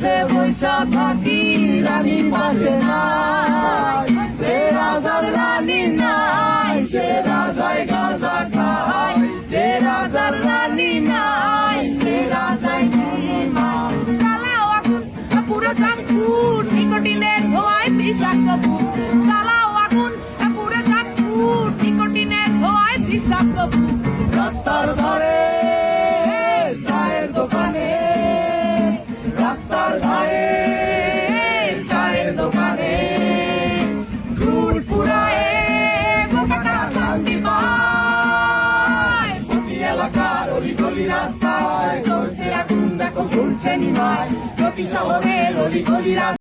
দেশে বৈশা থাকি রানী পাশে নাই, সে রাজার রানী নাই, সে রাজায় গাঁজা খায়, সে রাজার রানী নাই, সে রাজায় নাই। চালাও আগুন পুরো চাঁদপুর, নিকোটিনের ধোঁয়ায় বিষাক্ত বুক। চালাও আগুন পুরো চাঁদপুর, নিকোটিনের ধোঁয়ায় বিষাক্ত বুক। রাস্তার ধারে চায়ের দোকানে, রাস্তার ধারে চায়ের দোকানে ঘুর ফুরায় বোকাটা শান্তি পায়। প্রতি এলাকার অলিগলি রাস্তায় চলছে আগুন, দেখো ঝুলছে নিভায়, প্রতি শহরের অলিগলি রাস্তায়।